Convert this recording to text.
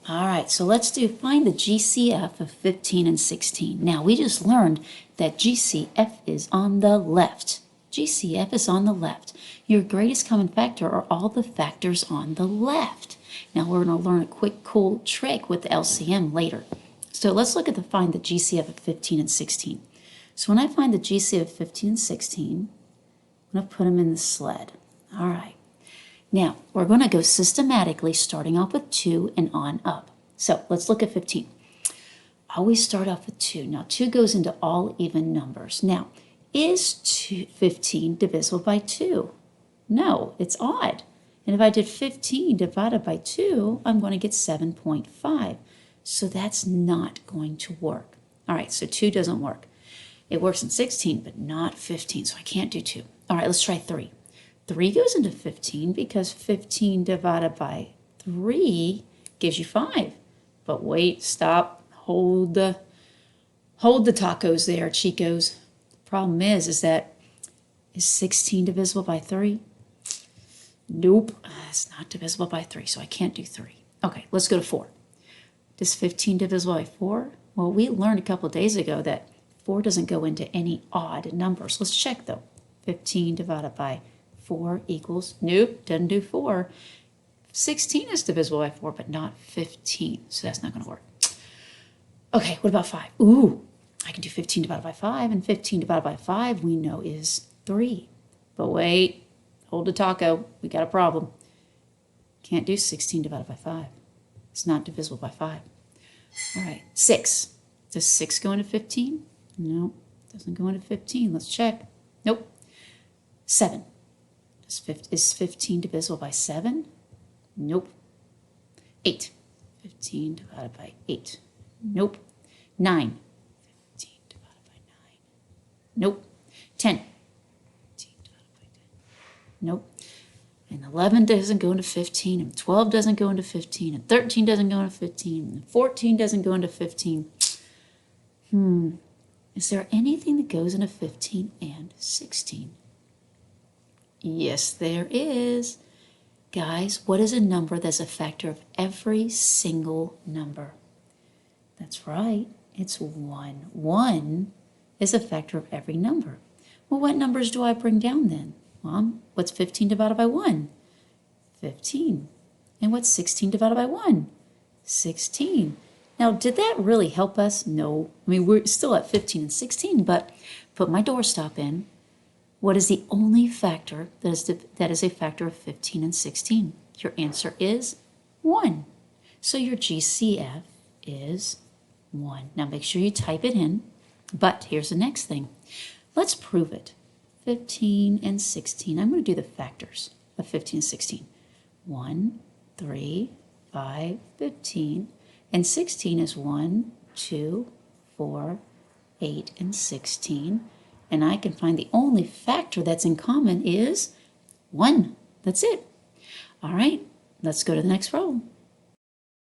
All right, so let's find the GCF of 15 and 16. Now, we just learned that GCF is on the left. GCF is on the left. Your greatest common factor are all the factors on the left. Now, we're going to learn a quick, cool trick with the LCM later. So let's look at find the GCF of 15 and 16. So when I find the GCF of 15 and 16, I'm going to put them in the sled. All right. Now, we're going to go systematically, starting off with 2 and on up. So let's look at 15. Always start off with 2. Now, 2 goes into all even numbers. Now, is 15 divisible by 2? No, it's odd. And if I did 15 divided by 2, I'm going to get 7.5. So that's not going to work. All right, so 2 doesn't work. It works in 16, but not 15, so I can't do 2. All right, let's try 3. 3 goes into 15 because 15 divided by 3 gives you 5. But wait, stop, hold the tacos there, Chicos. The problem is 16 divisible by 3? Nope, it's not divisible by 3, so I can't do 3. Okay, let's go to 4. Is 15 divisible by 4? Well, we learned a couple of days ago that 4 doesn't go into any odd numbers. Let's check, though. 15 divided by 4 equals, nope, doesn't do 4. 16 is divisible by 4, but not 15, so that's not going to work. Okay, what about 5? Ooh, I can do 15 divided by 5, and 15 divided by 5 we know is 3. But wait, hold the taco, we got a problem. Can't do 16 divided by 5. It's not divisible by 5. All right, 6. Does 6 go into 15? No, doesn't go into 15. Let's check. Nope. 7. Is 15 divisible by 7? Nope. 8. 15 divided by 8. Nope. 9. 15 divided by 9. Nope. 10. 15 divided by 10. Nope. And 11 doesn't go into 15, and 12 doesn't go into 15, and 13 doesn't go into 15, and 14 doesn't go into 15. Is there anything that goes into 15 and 16? Yes, there is. Guys, what is a number that's a factor of every single number? That's right, it's 1. 1 is a factor of every number. Well, what numbers do I bring down then? Mom, what's 15 divided by 1? 15. And what's 16 divided by 1? 16. Now, did that really help us? No. I mean, we're still at 15 and 16, but put my doorstop in. What is the only factor that is a factor of 15 and 16? Your answer is 1. So your GCF is 1. Now, make sure you type it in. But here's the next thing. Let's prove it. 15 and 16. I'm going to do the factors of 15 and 16. 1, 3, 5, 15. And 16 is 1, 2, 4, 8, and 16. And I can find the only factor that's in common is 1. That's it. All right, let's go to the next row.